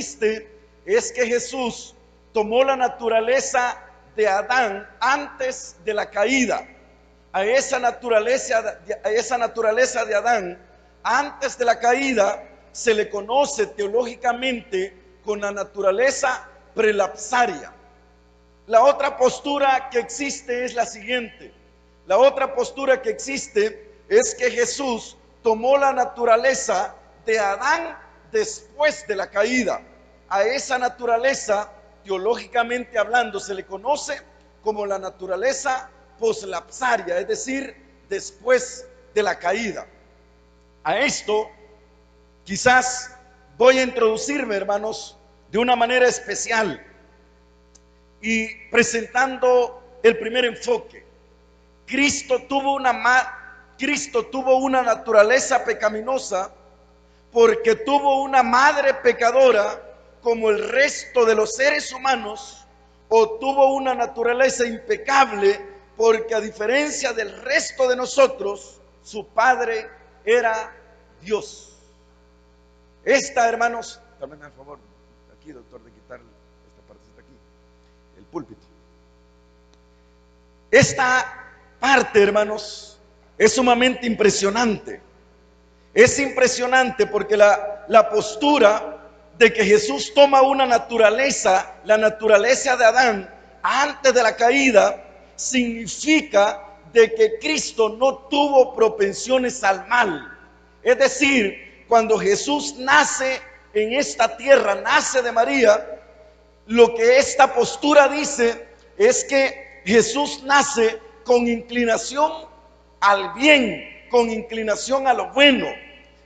existe es que Jesús tomó la naturaleza de Adán antes de la caída. A esa naturaleza de Adán antes de la caída se le conoce teológicamente con la naturaleza prelapsaria. La otra postura que existe es la siguiente. La otra postura que existe es que Jesús tomó la naturaleza de Adán después de la caída. A esa naturaleza, teológicamente hablando, se le conoce como la naturaleza poslapsaria, es decir, después de la caída. A esto quizás voy a introducirme, hermanos, de una manera especial y presentando el primer enfoque. Cristo tuvo una naturaleza pecaminosa porque tuvo una madre pecadora como el resto de los seres humanos, o tuvo una naturaleza impecable porque, a diferencia del resto de nosotros, su padre era Dios. Esta, hermanos, también a favor, aquí, doctor, de quitar esta partecita aquí, el púlpito. Esta parte, hermanos, es sumamente impresionante. Es impresionante porque la postura de que Jesús toma una naturaleza, la naturaleza de Adán, antes de la caída, significa de que Cristo no tuvo propensiones al mal. Es decir, cuando Jesús nace en esta tierra, nace de María, lo que esta postura dice es que Jesús nace con inclinación al bien, con inclinación a lo bueno.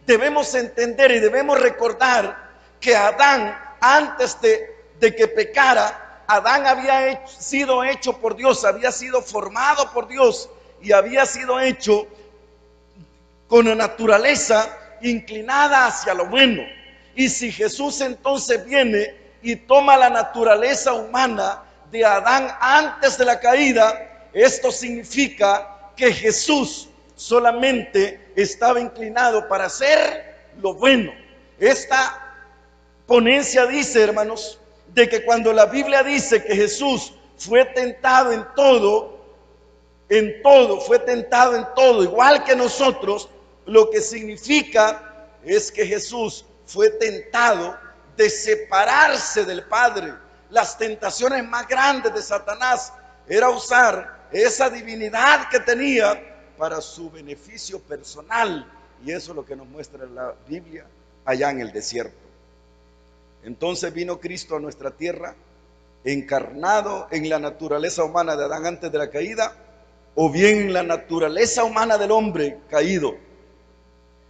Debemos entender y debemos recordar que Adán, antes de que pecara, Adán había sido hecho por Dios, había sido formado por Dios y había sido hecho con la naturaleza inclinada hacia lo bueno. Y si Jesús entonces viene y toma la naturaleza humana de Adán antes de la caída, esto significa que Jesús solamente estaba inclinado para hacer lo bueno. Esta ponencia dice, hermanos, de que cuando la Biblia dice que Jesús fue tentado en todo, fue tentado en todo, igual que nosotros, lo que significa es que Jesús fue tentado de separarse del Padre. Las tentaciones más grandes de Satanás era usar esa divinidad que tenía para su beneficio personal, y eso es lo que nos muestra la Biblia allá en el desierto. Entonces vino Cristo a nuestra tierra, encarnado en la naturaleza humana de Adán antes de la caída, o bien en la naturaleza humana del hombre caído.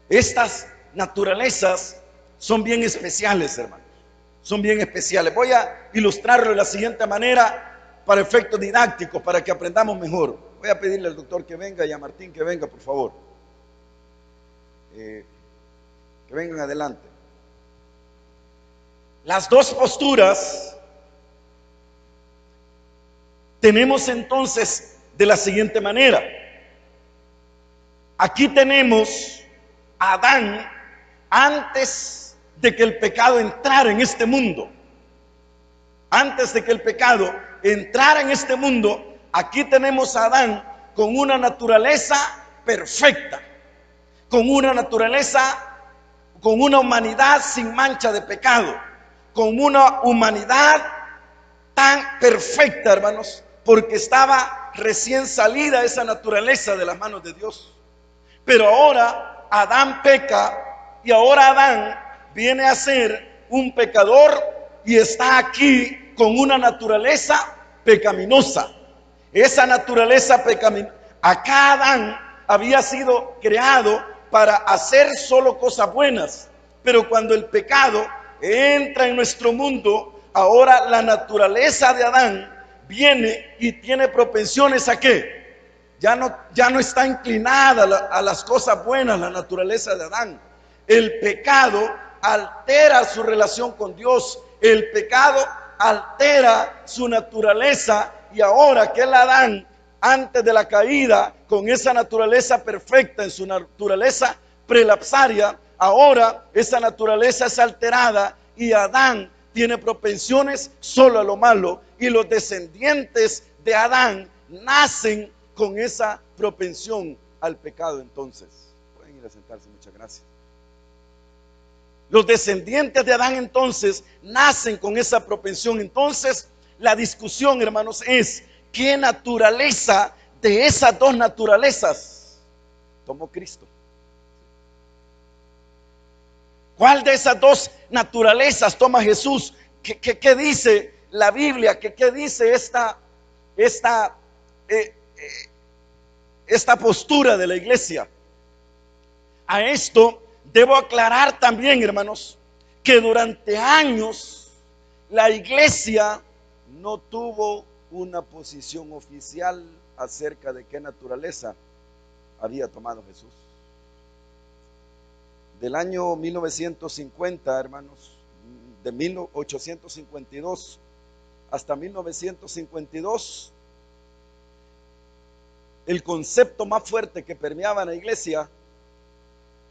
Estas naturalezas son bien especiales, hermanos, son bien especiales. Voy a ilustrarlo de la siguiente manera para efectos didácticos, para que aprendamos mejor. Voy a pedirle al doctor que venga y a Martín que venga, por favor. Que vengan adelante. Las dos posturas tenemos entonces de la siguiente manera. Aquí tenemos a Adán antes de que el pecado entrara en este mundo. Antes de que el pecado entrara en este mundo, aquí tenemos a Adán con una naturaleza perfecta, con una naturaleza, con una humanidad sin mancha de pecado, con una humanidad tan perfecta, hermanos, porque estaba recién salida esa naturaleza de las manos de Dios. Pero ahora Adán peca y ahora Adán viene a ser un pecador y está aquí con una naturaleza pecaminosa. Esa naturaleza pecaminosa, acá Adán había sido creado para hacer solo cosas buenas, pero cuando el pecado entra en nuestro mundo, ahora la naturaleza de Adán viene y tiene propensiones ¿a qué? Ya no está inclinada a las cosas buenas la naturaleza de Adán. El pecado altera su relación con Dios, el pecado altera su naturaleza, y ahora que el Adán antes de la caída, con esa naturaleza perfecta en su naturaleza prelapsaria, ahora esa naturaleza es alterada y Adán tiene propensiones solo a lo malo, y los descendientes de Adán nacen con esa propensión al pecado. Entonces, pueden ir a sentarse, muchas gracias. Los descendientes de Adán entonces nacen con esa propensión. Entonces, la discusión, hermanos, es ¿qué naturaleza de esas dos naturalezas tomó Cristo? ¿Cuál de esas dos naturalezas toma Jesús? ¿Qué dice la Biblia? ¿Qué dice esta postura de la iglesia? A esto debo aclarar también, hermanos, que durante años la iglesia no tuvo una posición oficial acerca de qué naturaleza había tomado Jesús. Del año 1950, hermanos, de 1852 hasta 1952, el concepto más fuerte que permeaba en la iglesia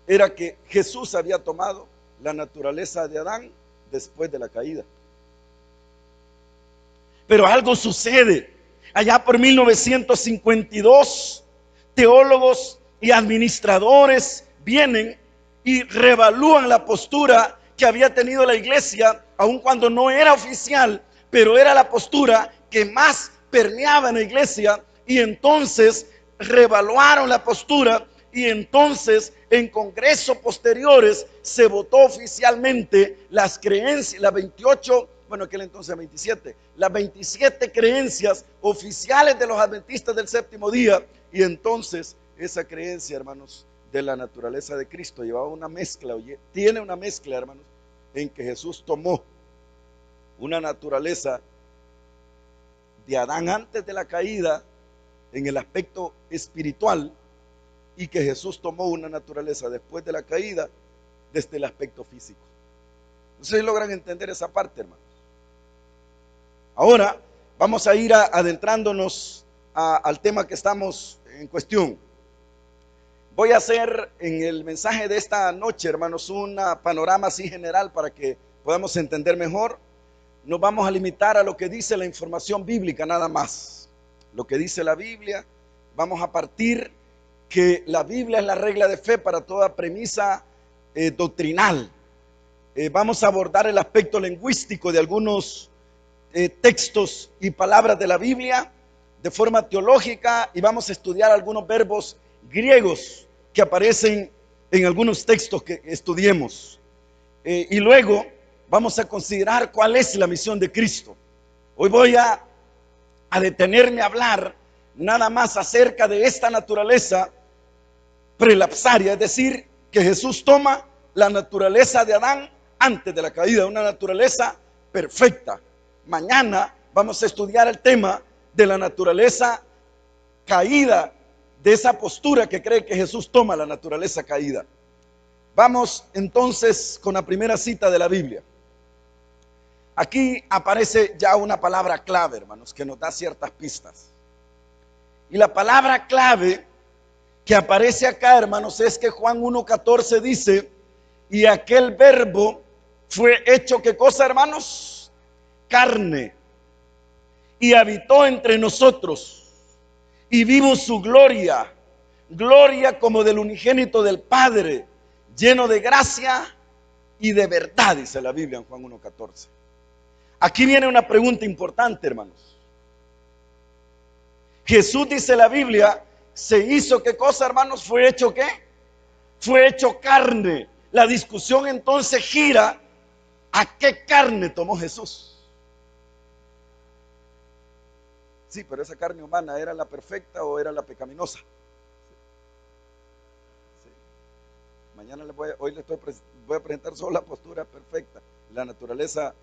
era que Jesús había tomado la naturaleza de Adán después de la caída. Pero algo sucede. Allá por 1952, teólogos y administradores vienen y reevalúan la postura que había tenido la iglesia, aun cuando no era oficial, pero era la postura que más permeaba en la iglesia, y entonces reevaluaron la postura, y entonces en congresos posteriores se votó oficialmente las creencias, las 28, bueno, aquel entonces 27, las 27 creencias oficiales de los adventistas del séptimo día, y entonces esa creencia, hermanos, de la naturaleza de Cristo llevaba una mezcla, tiene una mezcla, hermanos, en que Jesús tomó una naturaleza de Adán antes de la caída en el aspecto espiritual, y que Jesús tomó una naturaleza después de la caída desde el aspecto físico. No sé si logran entender esa parte, hermanos. Ahora vamos a ir adentrándonos al tema que estamos en cuestión. Voy a hacer en el mensaje de esta noche, hermanos, un panorama así general para que podamos entender mejor. Nos vamos a limitar a lo que dice la información bíblica nada más. Lo que dice la Biblia. Vamos a partir que la Biblia es la regla de fe para toda premisa doctrinal. Vamos a abordar el aspecto lingüístico de algunos textos y palabras de la Biblia de forma teológica, y vamos a estudiar algunos verbos griegos que aparecen en algunos textos que estudiemos. Y luego vamos a considerar cuál es la misión de Cristo. Hoy voy a detenerme a hablar nada más acerca de esta naturaleza prelapsaria, es decir, que Jesús toma la naturaleza de Adán antes de la caída, una naturaleza perfecta. Mañana vamos a estudiar el tema de la naturaleza caída, de esa postura que cree que Jesús toma la naturaleza caída. Vamos entonces con la primera cita de la Biblia. Aquí aparece ya una palabra clave, hermanos, que nos da ciertas pistas. Y la palabra clave que aparece acá, hermanos, es que Juan 1:14 dice: y aquel verbo fue hecho, ¿qué cosa, hermanos? Carne, y habitó entre nosotros, y vimos su gloria, gloria como del unigénito del Padre, lleno de gracia y de verdad, dice la Biblia en Juan 1:14. Aquí viene una pregunta importante, hermanos. Jesús, dice la Biblia, se hizo, ¿qué cosa, hermanos? ¿Fue hecho qué? Fue hecho carne. La discusión entonces gira a qué carne tomó Jesús. Sí, pero esa carne humana, ¿era la perfecta o era la pecaminosa? Sí. Mañana hoy les voy a presentar solo la postura perfecta, la naturaleza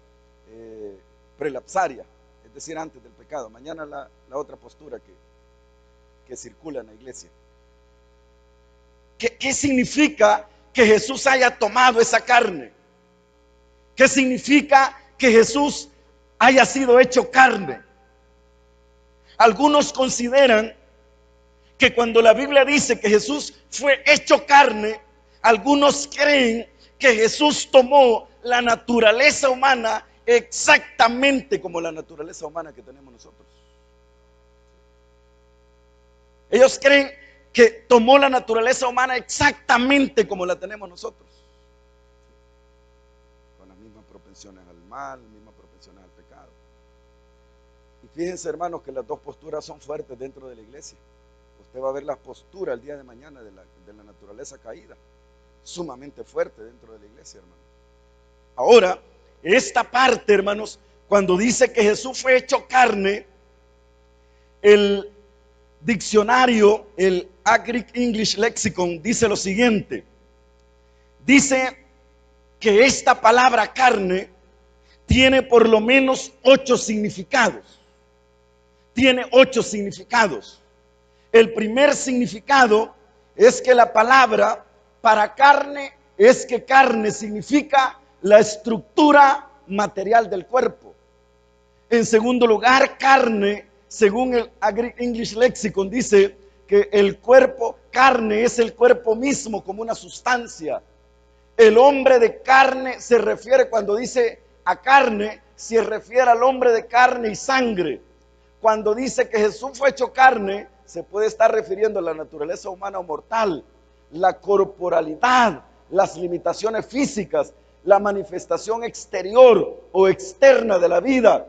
prelapsaria, es decir, antes del pecado. Mañana la otra postura que circula en la iglesia. ¿Qué significa que Jesús haya tomado esa carne? ¿Qué significa que Jesús haya sido hecho carne? Algunos consideran que cuando la Biblia dice que Jesús fue hecho carne, algunos creen que Jesús tomó la naturaleza humana exactamente como la naturaleza humana que tenemos nosotros. Ellos creen que tomó la naturaleza humana exactamente como la tenemos nosotros, con las mismas propensiones al mal, mismas propensiones al pecado. Y fíjense, hermanos, que las dos posturas son fuertes dentro de la iglesia. Usted va a ver la postura el día de mañana de la naturaleza caída, sumamente fuerte dentro de la iglesia, hermanos. Ahora, esta parte, hermanos, cuando dice que Jesús fue hecho carne, el diccionario, el Agric English Lexicon, dice lo siguiente. Dice que esta palabra carne tiene por lo menos 8 significados. Tiene 8 significados. El primer significado es que la palabra para carne es que carne significa la estructura material del cuerpo. En segundo lugar, carne, según el Agric English Lexicon, dice que el cuerpo, carne, es el cuerpo mismo como una sustancia. El hombre de carne se refiere, cuando dice a carne, se refiere al hombre de carne y sangre. Cuando dice que Jesús fue hecho carne, se puede estar refiriendo a la naturaleza humana o mortal, la corporalidad, las limitaciones físicas, la manifestación exterior o externa de la vida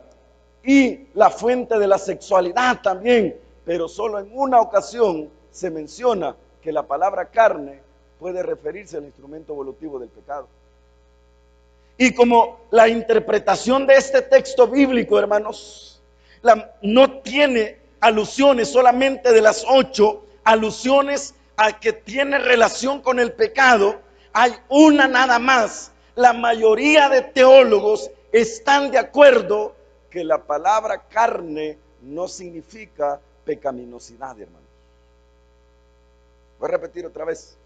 y la fuente de la sexualidad también. Pero solo en una ocasión se menciona que la palabra carne puede referirse al instrumento evolutivo del pecado. Y como la interpretación de este texto bíblico, hermanos, no tiene alusiones solamente de las 8 alusiones a que tiene relación con el pecado, hay una nada más. La mayoría de teólogos están de acuerdo que la palabra carne no significa pecaminosidad, hermanos. Voy a repetir otra vez.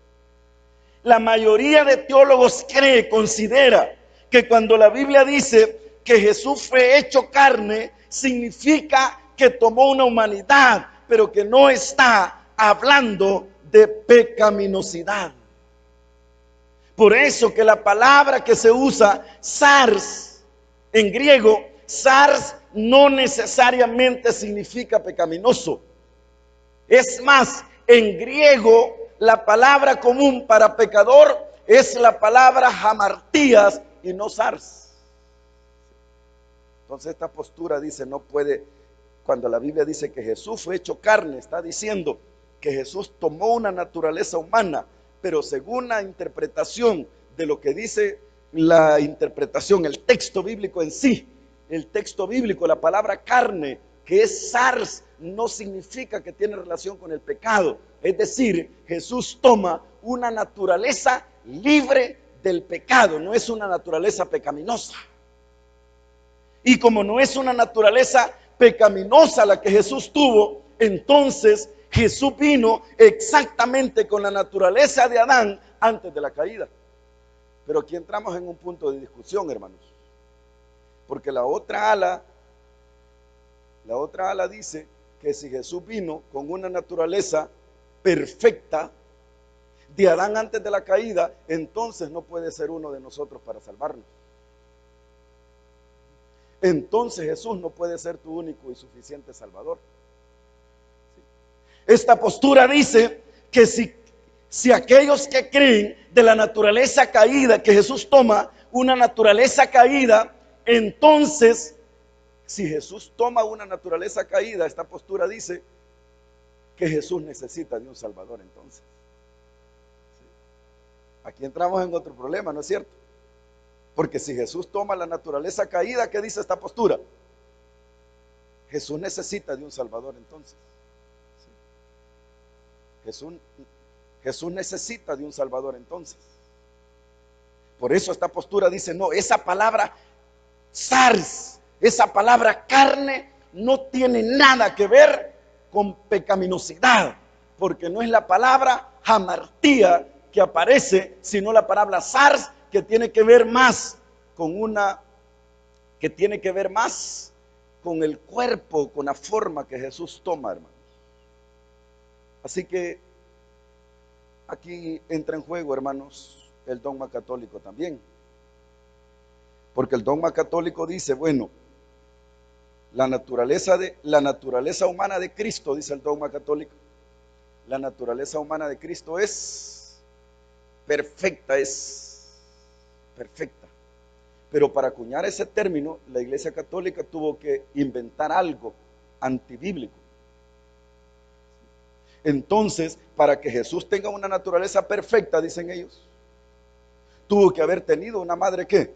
La mayoría de teólogos considera que cuando la Biblia dice que Jesús fue hecho carne, significa que tomó una humanidad, pero que no está hablando de pecaminosidad. Por eso que la palabra que se usa, sars, en griego, sars no necesariamente significa pecaminoso. Es más, en griego, la palabra común para pecador es la palabra hamartías y no sars. Entonces esta postura dice, no puede, cuando la Biblia dice que Jesús fue hecho carne, está diciendo que Jesús tomó una naturaleza humana, pero según la interpretación de lo que dice la interpretación, el texto bíblico en sí, el texto bíblico, la palabra carne, que es sars, no significa que tiene relación con el pecado. Es decir, Jesús toma una naturaleza libre del pecado, no es una naturaleza pecaminosa. Y como no es una naturaleza pecaminosa la que Jesús tuvo, entonces Jesús vino exactamente con la naturaleza de Adán antes de la caída. Pero aquí entramos en un punto de discusión, hermanos. Porque la otra ala dice que si Jesús vino con una naturaleza perfecta de Adán antes de la caída, entonces no puede ser uno de nosotros para salvarnos. Entonces Jesús no puede ser tu único y suficiente Salvador. Esta postura dice que si aquellos que creen de la naturaleza caída, que Jesús toma una naturaleza caída, entonces, si Jesús toma una naturaleza caída, esta postura dice que Jesús necesita de un Salvador entonces. Aquí entramos en otro problema, ¿no es cierto? Porque si Jesús toma la naturaleza caída, ¿qué dice esta postura? Jesús necesita de un Salvador entonces. Jesús necesita de un Salvador entonces. Por eso esta postura dice, no, esa palabra sars, esa palabra carne, no tiene nada que ver con pecaminosidad, porque no es la palabra hamartía que aparece, sino la palabra sars, que tiene que ver más con el cuerpo, con la forma que Jesús toma, hermanos. Así que aquí entra en juego, hermanos, el dogma católico también. Porque el dogma católico dice, bueno, la naturaleza humana de Cristo, dice el dogma católico, la naturaleza humana de Cristo es perfecta. Pero para acuñar ese término, la Iglesia Católica tuvo que inventar algo antibíblico. Entonces, para que Jesús tenga una naturaleza perfecta, dicen ellos, tuvo que haber tenido una madre, ¿qué?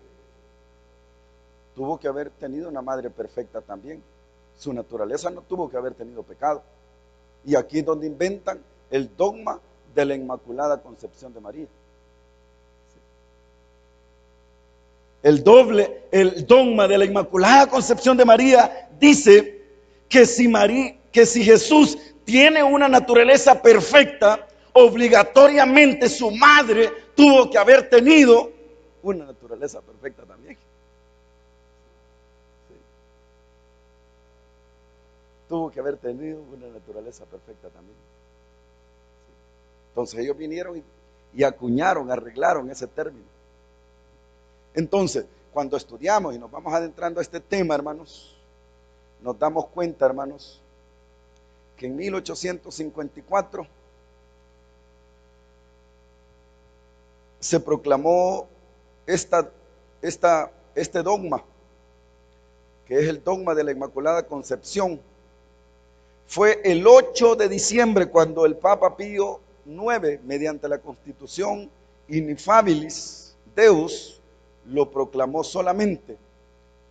Tuvo que haber tenido una madre perfecta también. Su naturaleza no tuvo que haber tenido pecado. Y aquí es donde inventan el dogma de la Inmaculada Concepción de María. El dogma de la Inmaculada Concepción de María dice que si Jesús tiene una naturaleza perfecta, obligatoriamente su madre tuvo que haber tenido una naturaleza perfecta también. Sí. Tuvo que haber tenido una naturaleza perfecta también. Sí. Entonces ellos vinieron y acuñaron, arreglaron ese término. Entonces, cuando estudiamos y nos vamos adentrando a este tema, hermanos, nos damos cuenta, hermanos, que en 1854 se proclamó este dogma, que es el dogma de la Inmaculada Concepción. Fue el 8 de diciembre cuando el Papa Pío IX, mediante la Constitución Ineffabilis Deus, lo proclamó solamente.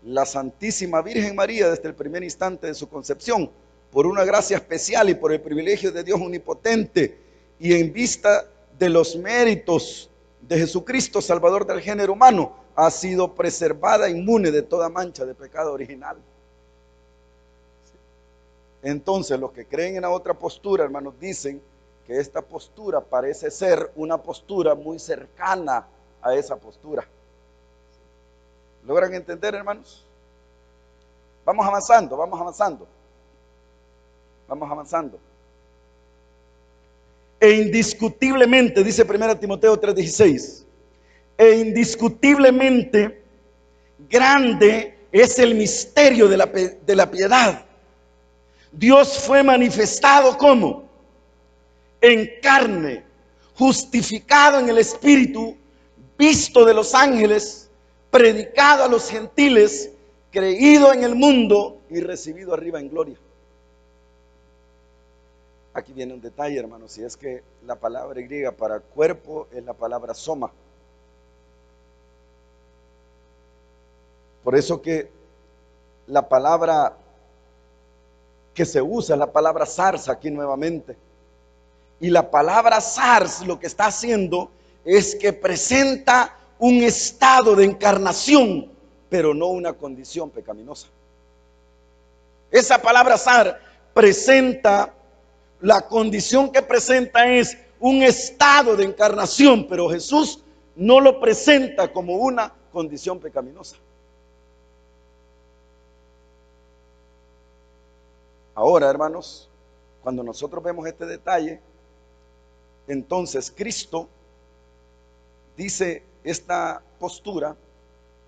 La Santísima Virgen María, desde el primer instante de su concepción, por una gracia especial y por el privilegio de Dios omnipotente, y en vista de los méritos de Jesucristo, Salvador del género humano, ha sido preservada inmune de toda mancha de pecado original. Entonces, los que creen en la otra postura, hermanos, dicen que esta postura parece ser una postura muy cercana a esa postura. ¿Logran entender, hermanos? Vamos avanzando. E indiscutiblemente, dice 1 Timoteo 3:16, e indiscutiblemente grande es el misterio de la piedad. Dios fue manifestado como en carne, justificado en el Espíritu, visto de los ángeles, predicado a los gentiles, creído en el mundo y recibido arriba en gloria. Aquí viene un detalle, hermanos, y es que la palabra griega para cuerpo es la palabra soma. Por eso que la palabra que se usa es la palabra sarx aquí nuevamente. Y la palabra sarx lo que está haciendo es que presenta un estado de encarnación, pero no una condición pecaminosa. Esa palabra sarx presenta, la condición que presenta es un estado de encarnación, pero Jesús no lo presenta como una condición pecaminosa. Ahora, hermanos, cuando nosotros vemos este detalle, entonces Cristo dice esta postura,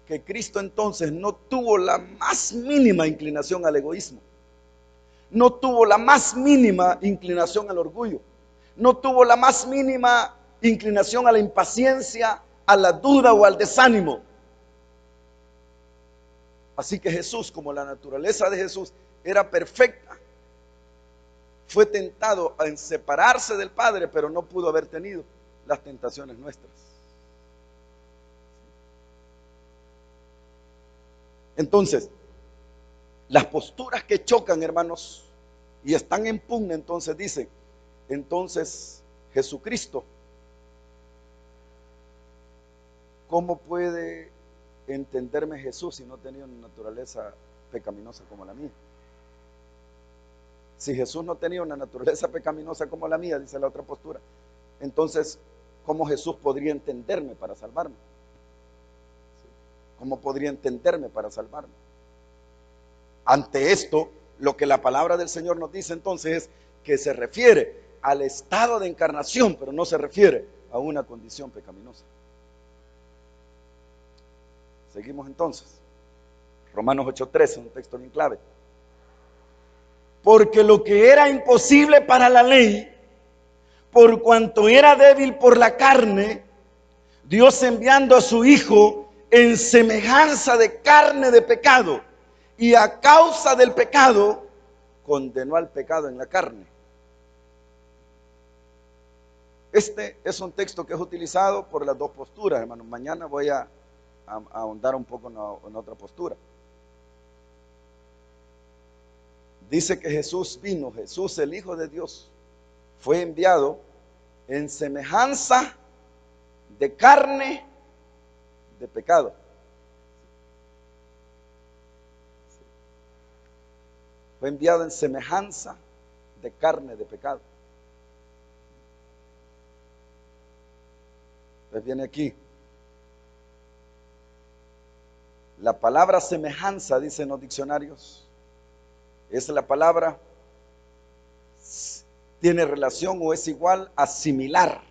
que Cristo entonces no tuvo la más mínima inclinación al egoísmo, no tuvo la más mínima inclinación al orgullo, no tuvo la más mínima inclinación a la impaciencia, a la duda o al desánimo. Así que Jesús, como la naturaleza de Jesús era perfecta, fue tentado a separarse del Padre, pero no pudo haber tenido las tentaciones nuestras. Entonces, las posturas que chocan, hermanos, y están en pugna, entonces dicen, entonces Jesucristo, ¿cómo puede entenderme Jesús si no tenía una naturaleza pecaminosa como la mía? Si Jesús no tenía una naturaleza pecaminosa como la mía, dice la otra postura, entonces, ¿cómo Jesús podría entenderme para salvarme? ¿Cómo podría entenderme para salvarme? Ante esto, lo que la palabra del Señor nos dice entonces es que se refiere al estado de encarnación, pero no se refiere a una condición pecaminosa. Seguimos entonces. Romanos 8:13, un texto bien clave. Porque lo que era imposible para la ley, por cuanto era débil por la carne, Dios enviando a su Hijo en semejanza de carne de pecado, y a causa del pecado, condenó al pecado en la carne. Este es un texto que es utilizado por las dos posturas, hermanos. Mañana voy a ahondar un poco en otra postura. Dice que Jesús vino, Jesús el Hijo de Dios, fue enviado en semejanza de carne de pecado. Fue enviado en semejanza de carne de pecado. Entonces viene aquí. La palabra semejanza, dicen los diccionarios, es la palabra, tiene relación o es igual a similar.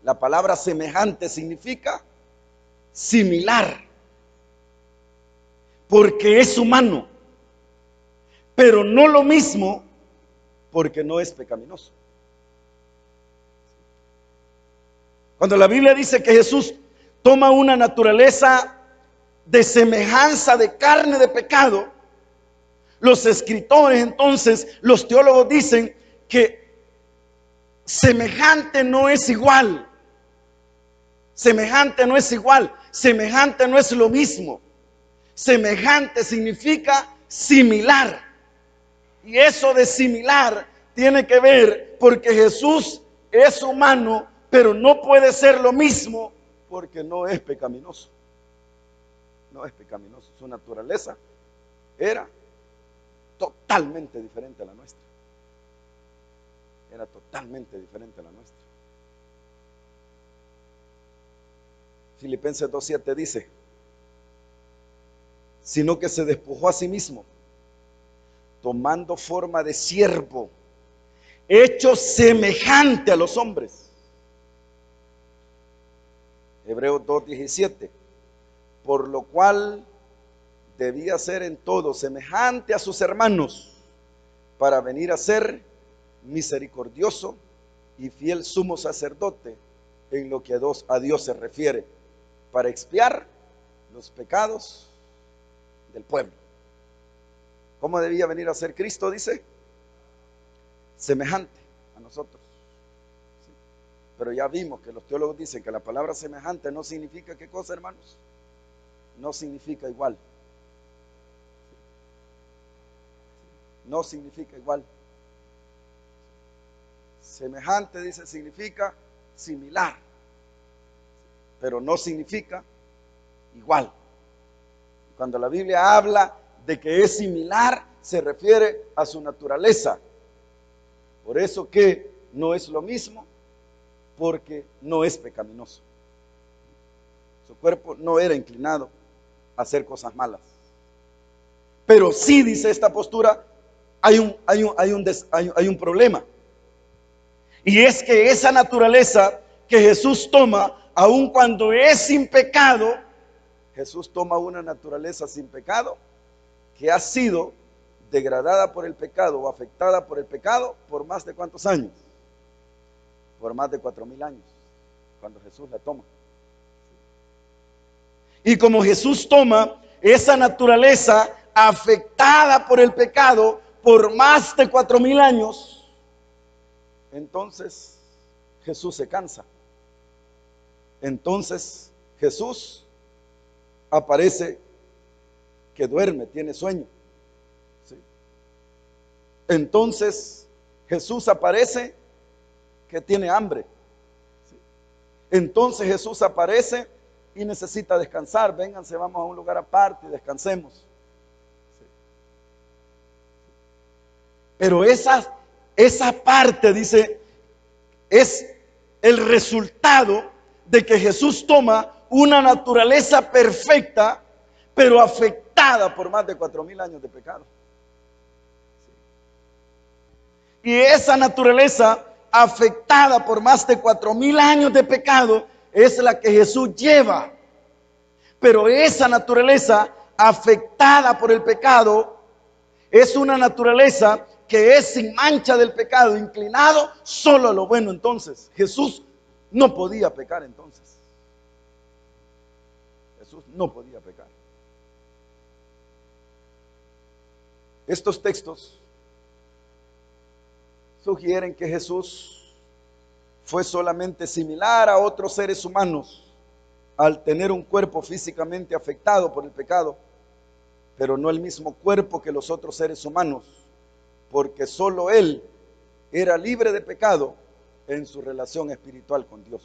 La palabra semejante significa similar, porque es humano, pero no lo mismo porque no es pecaminoso. Cuando la Biblia dice que Jesús toma una naturaleza de semejanza de carne de pecado, los escritores, entonces, los teólogos dicen que semejante no es igual. Semejante no es igual. Semejante no es lo mismo. Semejante significa similar. Y eso de similar tiene que ver porque Jesús es humano, pero no puede ser lo mismo porque no es pecaminoso. No es pecaminoso. Su naturaleza era totalmente diferente a la nuestra. Era totalmente diferente a la nuestra. Filipenses 2:7 dice, sino que se despojó a sí mismo, tomando forma de siervo, hecho semejante a los hombres. Hebreos 2:17, por lo cual debía ser en todo semejante a sus hermanos, para venir a ser misericordioso y fiel sumo sacerdote en lo que a Dios se refiere, para expiar los pecados del pueblo. ¿Cómo debía venir a ser Cristo? Dice, semejante a nosotros. Sí. Pero ya vimos que los teólogos dicen que la palabra semejante no significa, ¿qué cosa, hermanos? No significa igual. No significa igual. Semejante, dice, significa similar, pero no significa igual. Cuando la Biblia habla de que es similar, se refiere a su naturaleza. Por eso que no es lo mismo, porque no es pecaminoso. Su cuerpo no era inclinado a hacer cosas malas. Pero sí, dice esta postura, hay un problema. Y es que esa naturaleza que Jesús toma, aun cuando es sin pecado, Jesús toma una naturaleza sin pecado que ha sido degradada por el pecado o afectada por el pecado por más de ¿cuántos años? Por más de 4,000 años, cuando Jesús la toma. Y como Jesús toma esa naturaleza afectada por el pecado por más de 4,000 años, entonces Jesús se cansa. Entonces Jesús aparece que duerme, tiene sueño. ¿Sí? Entonces Jesús aparece que tiene hambre. ¿Sí? Entonces Jesús aparece y necesita descansar. Vénganse, vamos a un lugar aparte y descansemos. ¿Sí? Pero esa parte, dice, es el resultado de que Jesús toma una naturaleza perfecta, pero afectada por más de 4,000 años de pecado. Y esa naturaleza afectada por más de 4,000 años de pecado es la que Jesús lleva Pero esa naturaleza afectada por el pecado es una naturaleza que es sin mancha del pecado, inclinado solo a lo bueno. Entonces, Jesús no podía pecar entonces. Jesús no podía pecar. Estos textos sugieren que Jesús fue solamente similar a otros seres humanos al tener un cuerpo físicamente afectado por el pecado, pero no el mismo cuerpo que los otros seres humanos, porque solo Él era libre de pecado en su relación espiritual con Dios.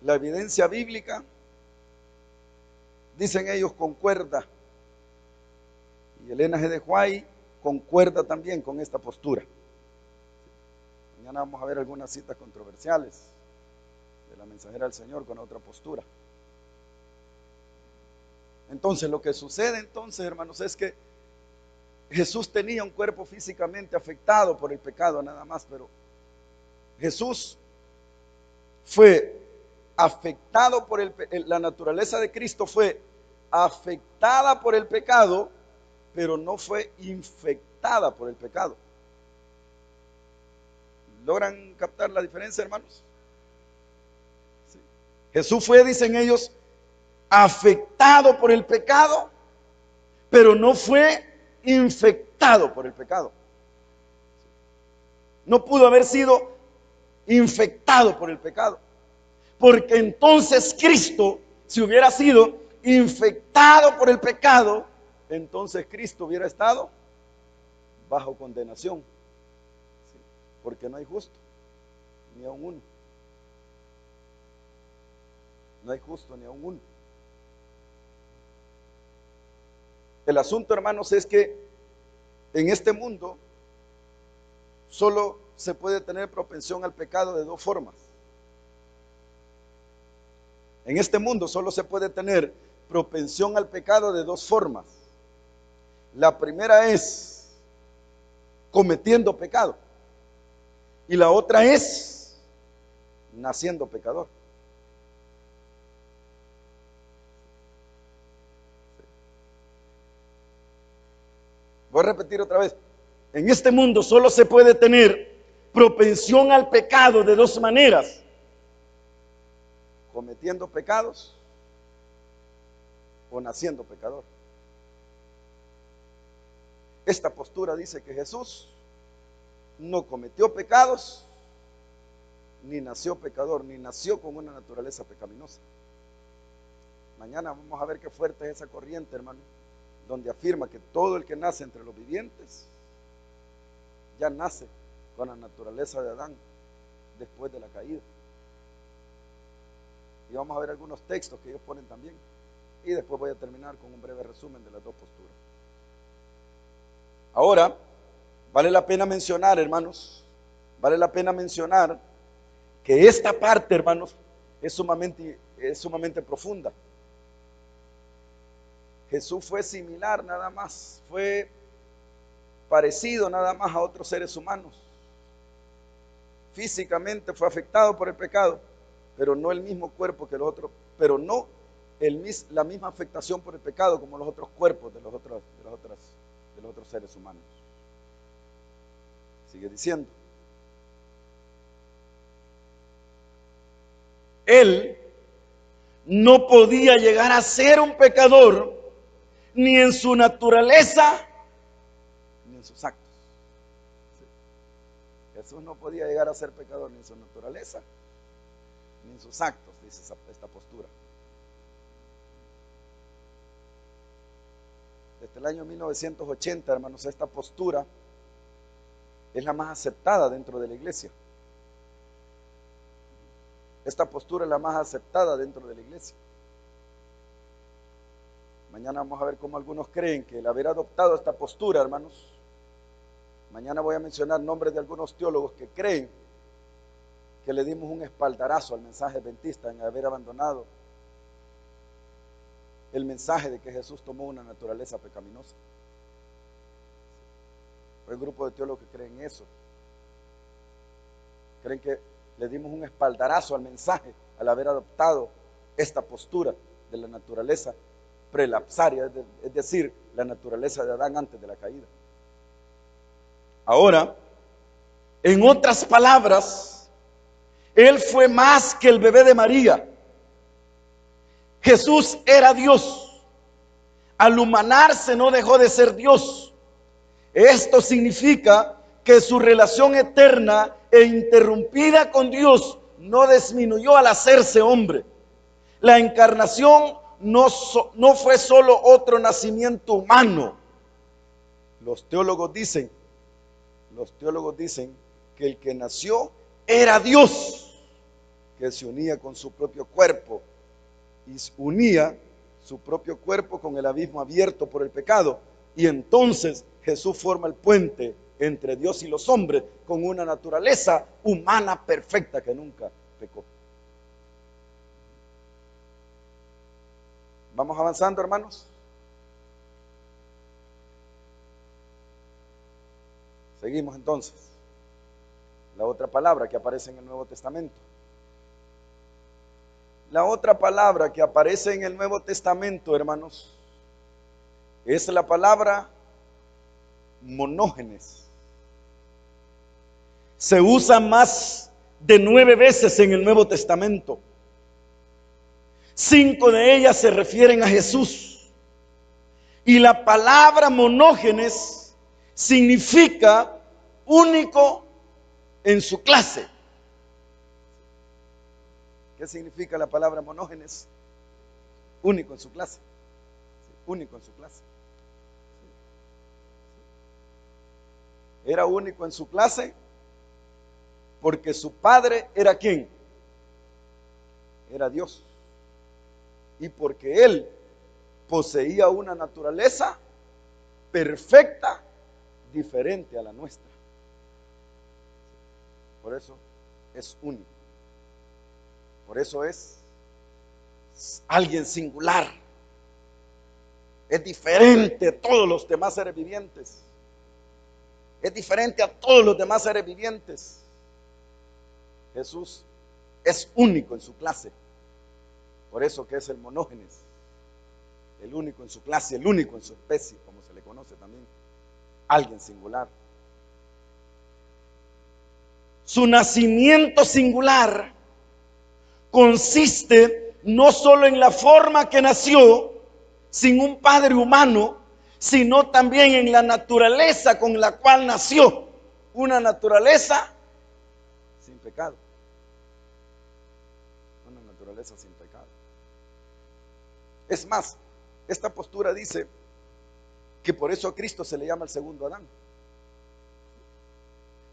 La evidencia bíblica, dicen ellos, concuerda, y Elena G. de White concuerda también con esta postura. Mañana vamos a ver algunas citas controversiales de la mensajera del Señor con otra postura. Entonces, lo que sucede entonces, hermanos, es que Jesús tenía un cuerpo físicamente afectado por el pecado nada más, pero Jesús fue afectado por la naturaleza de Cristo fue afectada por el pecado, pero no fue infectada por el pecado. ¿Logran captar la diferencia, hermanos? Sí. Jesús fue, dicen ellos, afectado por el pecado, pero no fue infectado por el pecado. No pudo haber sido infectado por el pecado, porque entonces Cristo, si hubiera sido infectado por el pecado, entonces Cristo hubiera estado bajo condenación, ¿sí? Porque no hay justo, ni aun uno. No hay justo ni aun uno. El asunto, hermanos, es que en este mundo solo se puede tener propensión al pecado de dos formas. En este mundo solo se puede tener propensión al pecado de dos formas. La primera es cometiendo pecado y la otra es naciendo pecador. Voy a repetir otra vez. En este mundo solo se puede tener propensión al pecado de dos maneras: cometiendo pecados o naciendo pecador. Esta postura dice que Jesús no cometió pecados, ni nació pecador, ni nació con una naturaleza pecaminosa. Mañana vamos a ver qué fuerte es esa corriente, hermano, donde afirma que todo el que nace entre los vivientes ya nace con la naturaleza de Adán después de la caída. Y vamos a ver algunos textos que ellos ponen también. Y después voy a terminar con un breve resumen de las dos posturas. Ahora, vale la pena mencionar, hermanos, vale la pena mencionar que esta parte, hermanos, es sumamente profunda. Jesús fue similar nada más, fue parecido nada más a otros seres humanos. Físicamente fue afectado por el pecado, pero no el mismo cuerpo que los otros, pero no la misma afectación por el pecado como los otros cuerpos de los otros seres humanos. Sigue diciendo. Él no podía llegar a ser un pecador ni en su naturaleza ni en sus actos. Jesús no podía llegar a ser pecador ni en su naturaleza ni en sus actos, dice esta postura. Desde el año 1980, hermanos, esta postura es la más aceptada dentro de la iglesia. Esta postura es la más aceptada dentro de la iglesia. Mañana vamos a ver cómo algunos creen que el haber adoptado esta postura, hermanos, mañana voy a mencionar nombres de algunos teólogos que creen que le dimos un espaldarazo al mensaje adventista en haber abandonado el mensaje de que Jesús tomó una naturaleza pecaminosa. Hay un grupo de teólogos que creen eso. Creen que le dimos un espaldarazo al mensaje al haber adoptado esta postura de la naturaleza prelapsaria, es decir, la naturaleza de Adán antes de la caída. Ahora, en otras palabras, Él fue más que el bebé de María. Jesús era Dios. Al humanarse no dejó de ser Dios. Esto significa que su relación eterna e interrumpida con Dios no disminuyó al hacerse hombre. La encarnación no fue solo otro nacimiento humano. Los teólogos dicen que el que nació era Dios, que se unía con su propio cuerpo y unía su propio cuerpo con el abismo abierto por el pecado. Y entonces Jesús forma el puente entre Dios y los hombres con una naturaleza humana perfecta que nunca pecó. Vamos avanzando, hermanos. Seguimos entonces. La otra palabra que aparece en el Nuevo Testamento. La otra palabra que aparece en el Nuevo Testamento, hermanos, es la palabra monógenes. Se usa más de 9 veces en el Nuevo Testamento. 5 de ellas se refieren a Jesús. Y la palabra monógenes significa único en su clase. ¿Qué significa la palabra monógenes? Único en su clase. Único en su clase. Era único en su clase porque su padre era ¿quién? Era Dios. Y porque él poseía una naturaleza perfecta, diferente a la nuestra. Por eso es único. Por eso es alguien singular. Es diferente a todos los demás seres vivientes. Es diferente a todos los demás seres vivientes. Jesús es único en su clase. Por eso que es el monógenes. El único en su clase, el único en su especie, como se le conoce también. Alguien singular. Su nacimiento singular consiste no solo en la forma que nació, sin un padre humano, sino también en la naturaleza con la cual nació. Una naturaleza sin pecado. Una naturaleza sin pecado. Es más, esta postura dice que por eso a Cristo se le llama el segundo Adán.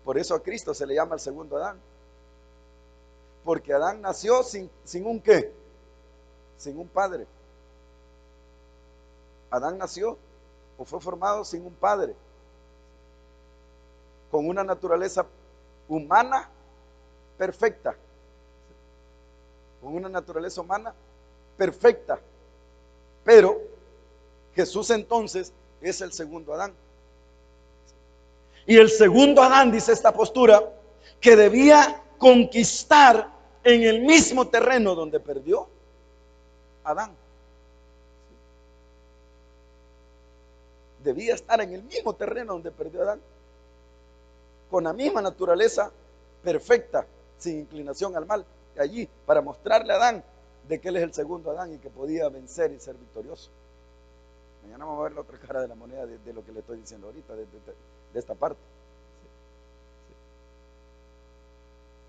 Por eso a Cristo se le llama el segundo Adán. Porque Adán nació sin un ¿qué? Sin un padre. Adán nació o fue formado sin un padre. Con una naturaleza humana perfecta. Con una naturaleza humana perfecta. Pero Jesús entonces es el segundo Adán. Y el segundo Adán, dice esta postura, que debía conquistar en el mismo terreno donde perdió Adán. Debía estar en el mismo terreno donde perdió Adán, con la misma naturaleza perfecta, sin inclinación al mal, allí para mostrarle a Adán de que él es el segundo Adán y que podía vencer y ser victorioso. Mañana vamos a ver la otra cara de la moneda de lo que le estoy diciendo ahorita, de esta parte.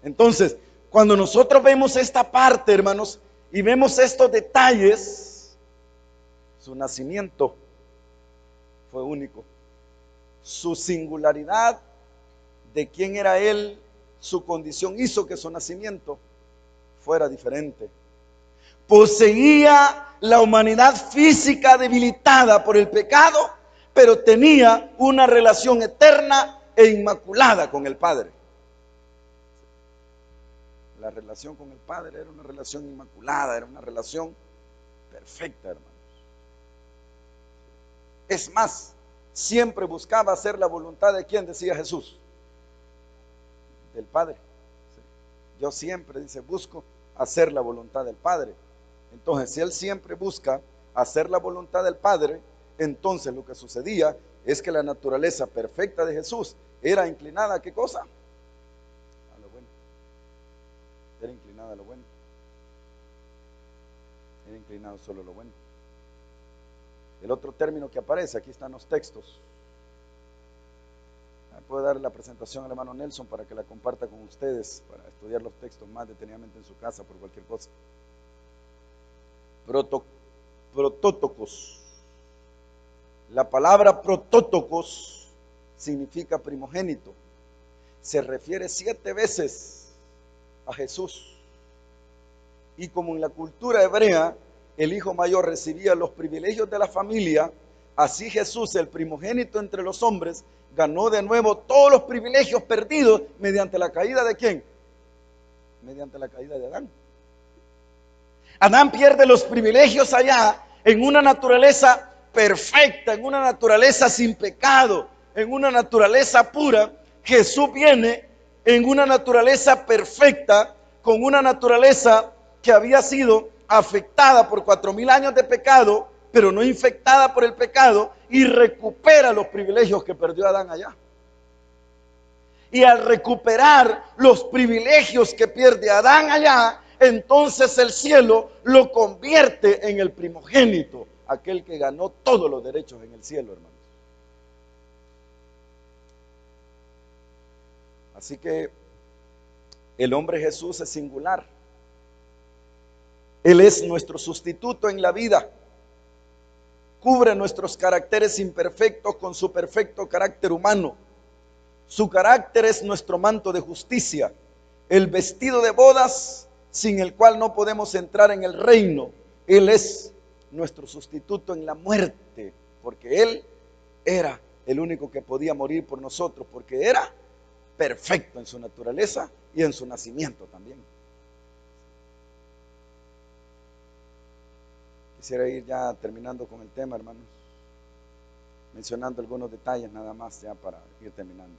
Entonces, cuando nosotros vemos esta parte, hermanos, y vemos estos detalles, su nacimiento fue único. Su singularidad de quién era él, su condición hizo que su nacimiento fuera diferente. Poseía la humanidad física debilitada por el pecado, pero tenía una relación eterna e inmaculada con el Padre. La relación con el Padre era una relación inmaculada, era una relación perfecta, hermanos. Es más, siempre buscaba hacer la voluntad de ¿quién? Decía Jesús. Del Padre. Yo siempre, dice, busco hacer la voluntad del Padre. Entonces, si él siempre busca hacer la voluntad del Padre, entonces lo que sucedía es que la naturaleza perfecta de Jesús era inclinada ¿a qué cosa? A lo bueno. Era inclinada a lo bueno. Era inclinado solo a lo bueno. El otro término que aparece, aquí están los textos. Puedo darle la presentación al hermano Nelson para que la comparta con ustedes, para estudiar los textos más detenidamente en su casa por cualquier cosa. Protótocos. La palabra protótocos significa primogénito. Se refiere 7 veces a Jesús. Y como en la cultura hebrea el hijo mayor recibía los privilegios de la familia, así Jesús, el primogénito entre los hombres, ganó de nuevo todos los privilegios perdidos mediante la caída de ¿quién? Mediante la caída de Adán. Adán pierde los privilegios allá en una naturaleza perfecta, en una naturaleza sin pecado, en una naturaleza pura. Jesús viene en una naturaleza perfecta, con una naturaleza que había sido afectada por 4000 años de pecado, pero no infectada por el pecado, y recupera los privilegios que perdió Adán allá. Y al recuperar los privilegios que pierde Adán allá, entonces el cielo lo convierte en el primogénito, aquel que ganó todos los derechos en el cielo, hermanos. Así que el hombre Jesús es singular. Él es nuestro sustituto en la vida. Cubre nuestros caracteres imperfectos con su perfecto carácter humano. Su carácter es nuestro manto de justicia, el vestido de bodas sin el cual no podemos entrar en el reino. Él es nuestro sustituto en la muerte, porque Él era el único que podía morir por nosotros, porque era perfecto en su naturaleza y en su nacimiento también. Quisiera ir ya terminando con el tema, hermanos, mencionando algunos detalles nada más ya para ir terminando.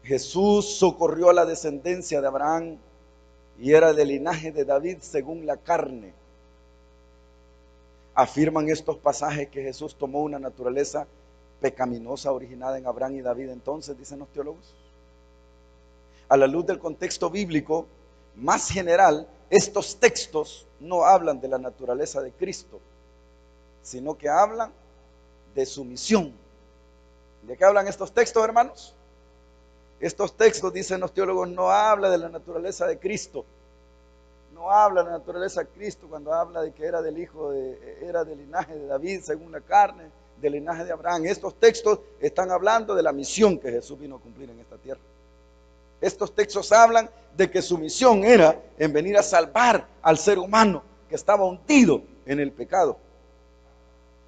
Jesús socorrió a la descendencia de Abraham y era del linaje de David según la carne. Afirman estos pasajes que Jesús tomó una naturaleza pecaminosa originada en Abraham y David. Entonces, dicen los teólogos, a la luz del contexto bíblico más general, estos textos no hablan de la naturaleza de Cristo, sino que hablan de su misión. ¿De qué hablan estos textos, hermanos? Estos textos, dicen los teólogos, no habla de la naturaleza de Cristo. No habla de la naturaleza de Cristo cuando habla de que era del linaje de David según la carne, del linaje de Abraham. Estos textos están hablando de la misión que Jesús vino a cumplir en esta tierra. Estos textos hablan de que su misión era en venir a salvar al ser humano que estaba hundido en el pecado.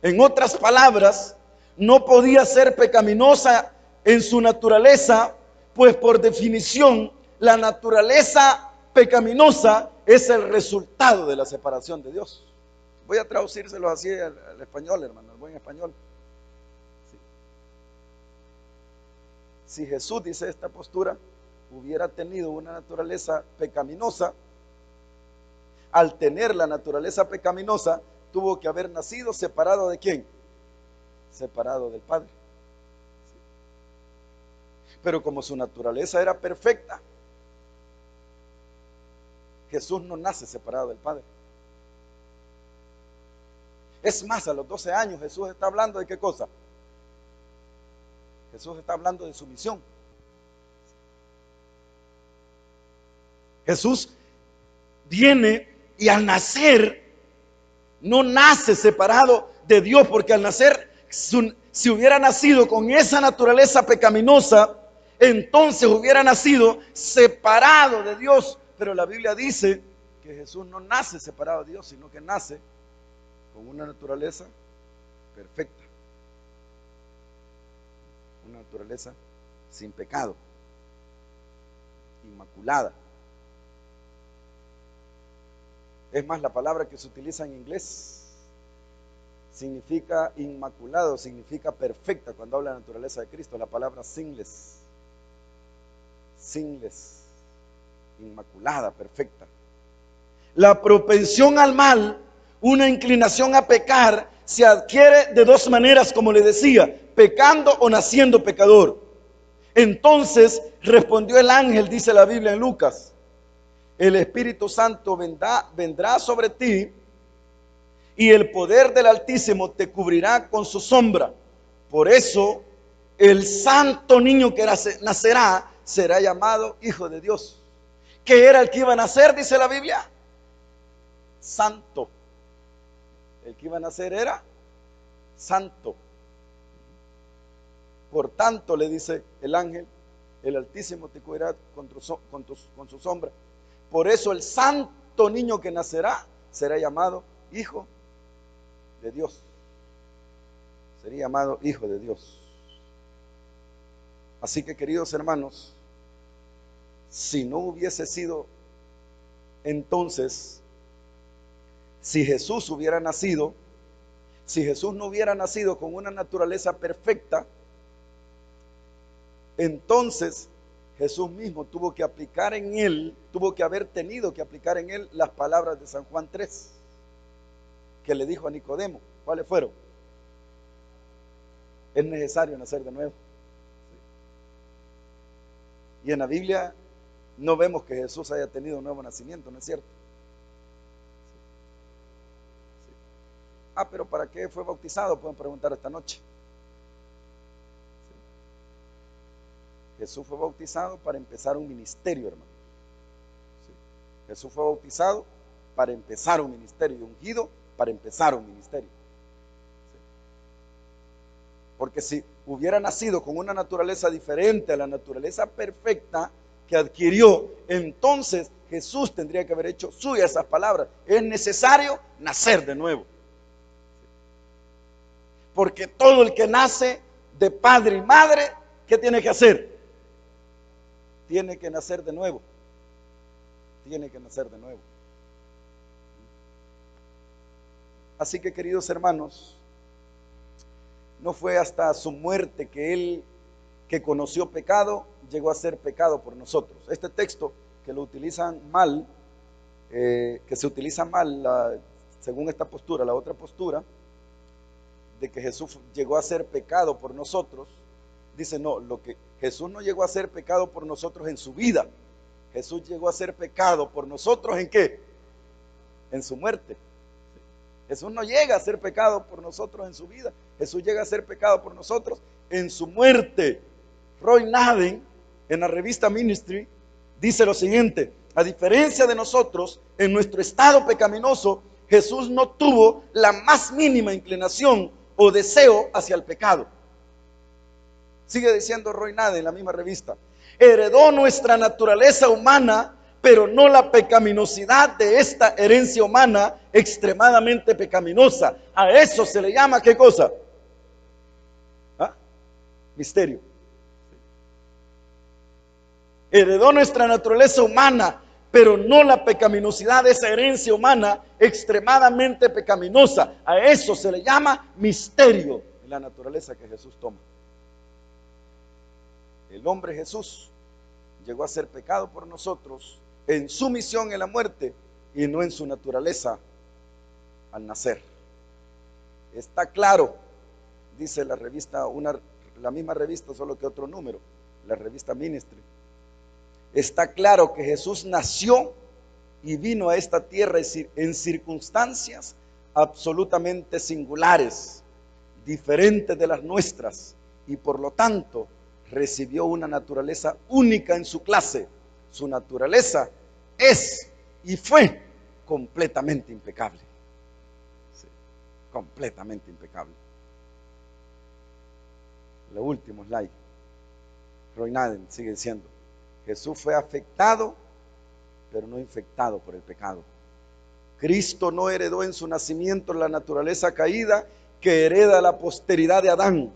En otras palabras, no podía ser pecaminosa en su naturaleza, pues por definición la naturaleza pecaminosa es el resultado de la separación de Dios. Voy a traducírselo así al español, hermano, al buen español. Sí. Si Jesús, dice esta postura, hubiera tenido una naturaleza pecaminosa, al tener la naturaleza pecaminosa, tuvo que haber nacido separado ¿de quién? Separado del Padre. Sí. Pero como su naturaleza era perfecta, Jesús no nace separado del Padre. Es más, a los 12 años Jesús está hablando de ¿qué cosa? Jesús está hablando de su misión. Jesús viene y al nacer no nace separado de Dios, porque al nacer, si hubiera nacido con esa naturaleza pecaminosa, entonces hubiera nacido separado de Dios. Pero la Biblia dice que Jesús no nace separado de Dios, sino que nace con una naturaleza perfecta, una naturaleza sin pecado, inmaculada. Es más, la palabra que se utiliza en inglés significa inmaculado, significa perfecta cuando habla de la naturaleza de Cristo, la palabra sinless, inmaculada, perfecta. La propensión al mal, una inclinación a pecar, se adquiere de dos maneras, como le decía, pecando o naciendo pecador. Entonces respondió el ángel, dice la Biblia en Lucas: el Espíritu Santo vendrá sobre ti y el poder del Altísimo te cubrirá con su sombra. Por eso el santo niño que nacerá será llamado Hijo de Dios. ¿Qué era el que iba a nacer? Dice la Biblia. Santo. El que iba a nacer era santo. Por tanto, le dice el ángel, el Altísimo te cubrirá con su sombra. Por eso el santo niño que nacerá será llamado Hijo de Dios. Sería llamado Hijo de Dios. Así que, queridos hermanos, si no hubiese sido entonces, si Jesús hubiera nacido, si Jesús no hubiera nacido con una naturaleza perfecta, entonces Jesús mismo tuvo que aplicar en él, tuvo que haber tenido que aplicar en él las palabras de San Juan 3, que le dijo a Nicodemo. ¿Cuáles fueron? Es necesario nacer de nuevo. Y en la Biblia no vemos que Jesús haya tenido un nuevo nacimiento, ¿no es cierto? Ah, pero ¿para qué fue bautizado? Pueden preguntar esta noche. Jesús fue bautizado para empezar un ministerio, hermano. Jesús fue bautizado para empezar un ministerio, y ungido para empezar un ministerio. Porque si hubiera nacido con una naturaleza diferente a la naturaleza perfecta que adquirió, entonces Jesús tendría que haber hecho suyas esas palabras: es necesario nacer de nuevo. Porque todo el que nace de padre y madre, ¿qué tiene que hacer? Tiene que nacer de nuevo. Tiene que nacer de nuevo. Así que, queridos hermanos, no fue hasta su muerte que él, que conoció pecado, llegó a ser pecado por nosotros. Este texto que lo utilizan mal, que se utiliza mal según esta postura, la otra postura, de que Jesús llegó a ser pecado por nosotros, dice no, lo que Jesús no llegó a ser pecado por nosotros en su vida. Jesús llegó a ser pecado por nosotros ¿en qué? En su muerte. Jesús no llega a ser pecado por nosotros en su vida. Jesús llega a ser pecado por nosotros en su muerte. Roy Naden, en la revista Ministry, dice lo siguiente: a diferencia de nosotros, en nuestro estado pecaminoso, Jesús no tuvo la más mínima inclinación o deseo hacia el pecado. Sigue diciendo Roy Naden en la misma revista: heredó nuestra naturaleza humana, pero no la pecaminosidad de esta herencia humana extremadamente pecaminosa. A eso se le llama, ¿qué cosa? ¿Ah? Misterio. Heredó nuestra naturaleza humana, pero no la pecaminosidad de esa herencia humana extremadamente pecaminosa. A eso se le llama misterio en la naturaleza que Jesús toma. El hombre Jesús llegó a ser pecado por nosotros en su misión en la muerte y no en su naturaleza al nacer. Está claro, dice la revista, la misma revista, solo que otro número, la revista Ministry. Está claro que Jesús nació y vino a esta tierra en circunstancias absolutamente singulares, diferentes de las nuestras, y por lo tanto recibió una naturaleza única en su clase. Su naturaleza es y fue completamente impecable. Sí, completamente impecable. El último slide. Roy Naden sigue diciendo: Jesús fue afectado, pero no infectado por el pecado. Cristo no heredó en su nacimiento la naturaleza caída que hereda la posteridad de Adán.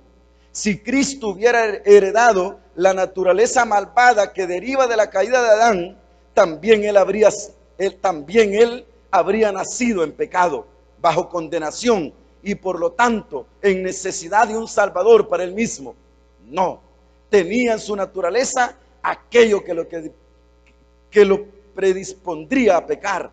Si Cristo hubiera heredado la naturaleza malvada que deriva de la caída de Adán, también él habría nacido en pecado, bajo condenación y por lo tanto en necesidad de un Salvador para él mismo. No, tenía en su naturaleza aquello que lo predispondría a pecar.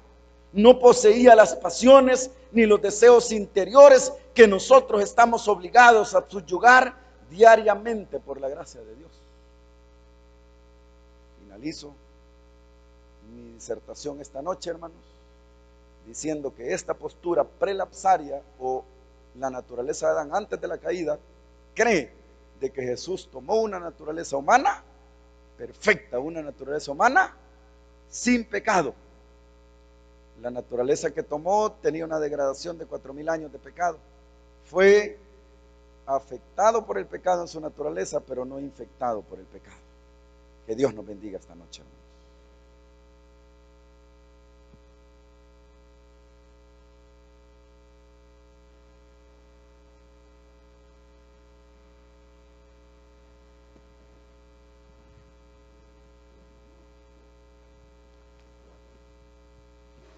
no poseía las pasiones ni los deseos interiores que nosotros estamos obligados a subyugar diariamente por la gracia de Dios. Finalizo mi disertación esta noche, hermanos, diciendo que esta postura prelapsaria o la naturaleza de Adán antes de la caída cree de que Jesús tomó una naturaleza humana perfecta, una naturaleza humana sin pecado. La naturaleza que tomó tenía una degradación de 4000 años de pecado. Fue afectado por el pecado en su naturaleza, pero no infectado por el pecado. Que Dios nos bendiga esta noche, hermanos.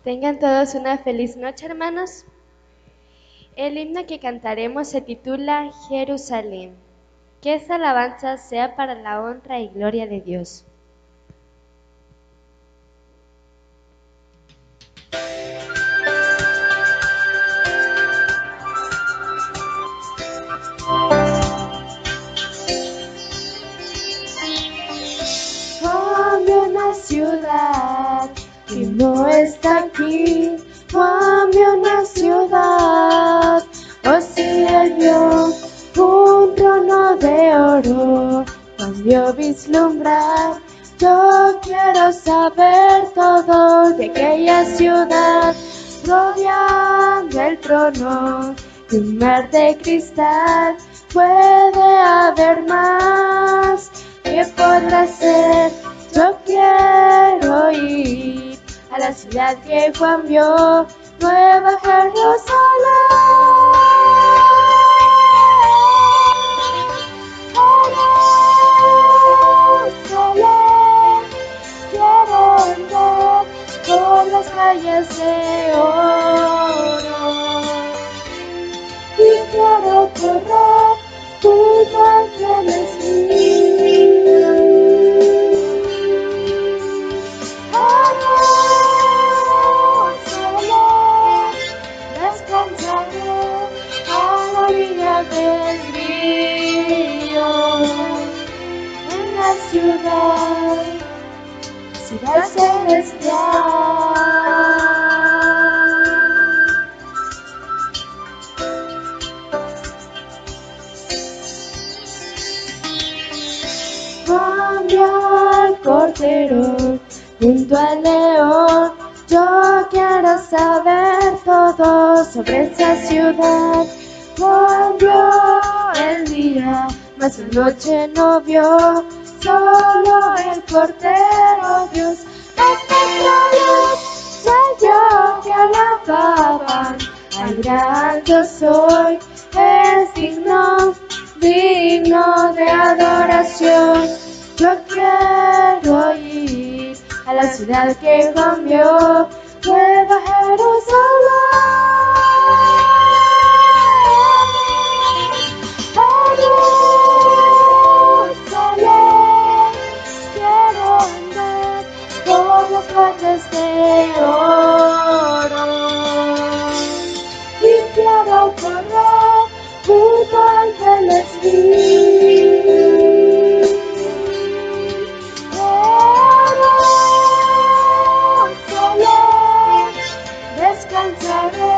Tengan todos una feliz noche, hermanos. El himno que cantaremos se titula Jerusalén. Que esta alabanza sea para la honra y gloria de Dios. Cambio una ciudad que no está aquí, cambio una ciudad, oh cielo, un trono de oro, cambio vislumbrar. Yo quiero saber todo de aquella ciudad, rodeando el trono de un mar de cristal. Puede haber más, ¿qué podrá ser? Yo quiero ir a la ciudad que Juan vio, Nueva Jerusalén. Jerusalén, quiero andar por las calles de oro y quiero correr tus ángeles míos. Descansaré a la orilla del río, en la ciudad celestial. Cambia al cordero junto al león. Yo quiero saber todo sobre esa ciudad. Cambió el día, mas la noche no vio. Solo el Cordero Dios. Los sellos que alababan al gran yo soy. Es digno de adoración. Yo quiero ir a la ciudad que cambió, Nueva Jerusalén. Jerusalén, quiero andar por las calles de oro y quiero correr junto a ángeles míos. Descansaré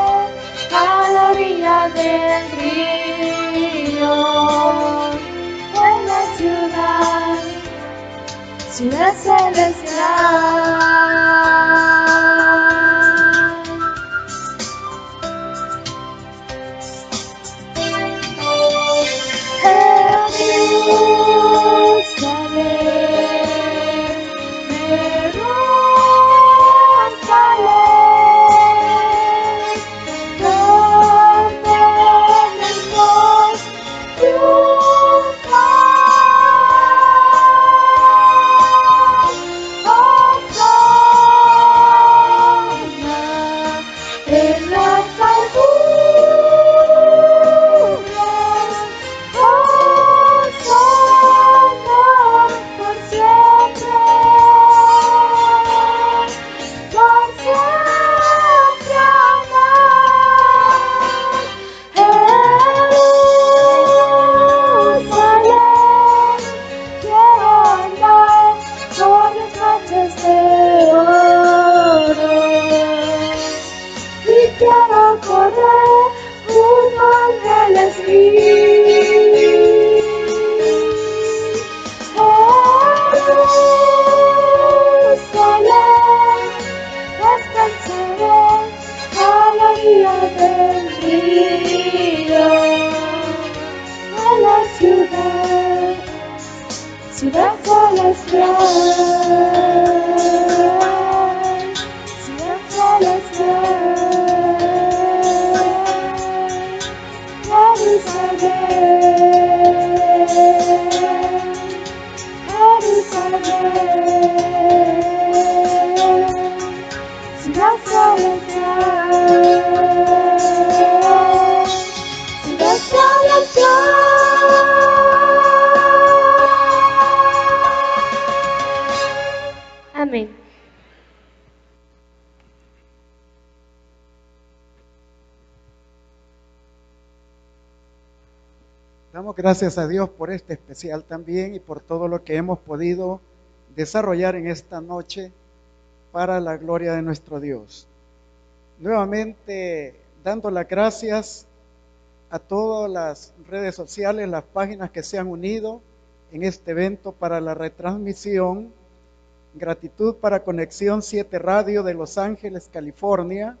a la orilla del río, en la ciudad celestial. quiero correr junto a ángeles mil. Jerusalén, descansaré a la orilla del río, a la ciudad, ciudad celestial, ciudad celestial, Jerusalén, ciudad celestial, ciudad celestial. Amén. Damos gracias a Dios por este especial también y por todo lo que hemos podido desarrollar en esta noche para la gloria de nuestro Dios. Nuevamente dando las gracias a todas las redes sociales, las páginas que se han unido en este evento para la retransmisión. Gratitud para Conexión 7 Radio de Los Ángeles, California.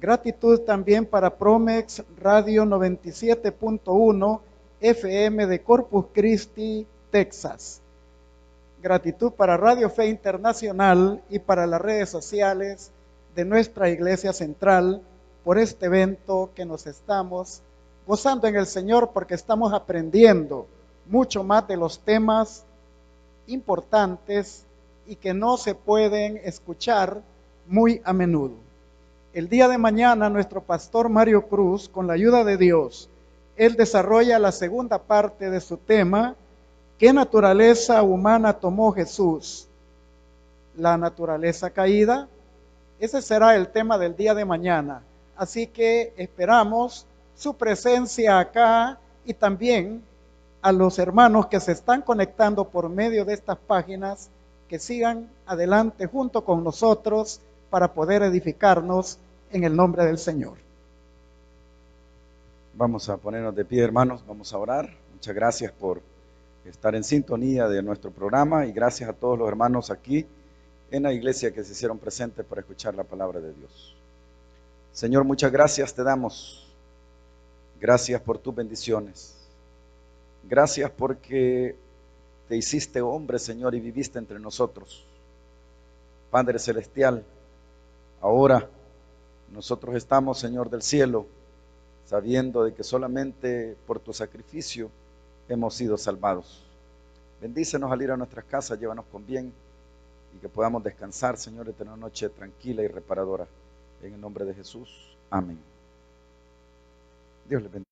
Gratitud también para Promex Radio 97.1 FM de Corpus Christi, Texas. Gratitud para Radio Fe Internacional y para las redes sociales de nuestra Iglesia Central por este evento que nos estamos gozando en el Señor, porque estamos aprendiendo mucho más de los temas importantes y que no se pueden escuchar muy a menudo. El día de mañana nuestro pastor Mario Cruz, con la ayuda de Dios, él desarrolla la segunda parte de su tema: ¿qué naturaleza humana tomó Jesús? La naturaleza caída. Ese será el tema del día de mañana. Así que esperamos su presencia acá y también a los hermanos que se están conectando por medio de estas páginas, que sigan adelante junto con nosotros para poder edificarnos en el nombre del Señor. Vamos a ponernos de pie, hermanos, vamos a orar. Muchas gracias por estar en sintonía de nuestro programa y gracias a todos los hermanos aquí en la iglesia que se hicieron presentes para escuchar la palabra de Dios. Señor, muchas gracias te damos. Gracias por tus bendiciones. Gracias porque te hiciste hombre, Señor, y viviste entre nosotros. Padre Celestial, ahora nosotros estamos, Señor del cielo, sabiendo de que solamente por tu sacrificio hemos sido salvados. Bendícenos al ir a nuestras casas, llévanos con bien y que podamos descansar, Señor, y tener una noche tranquila y reparadora. En el nombre de Jesús, amén. Dios les bendiga.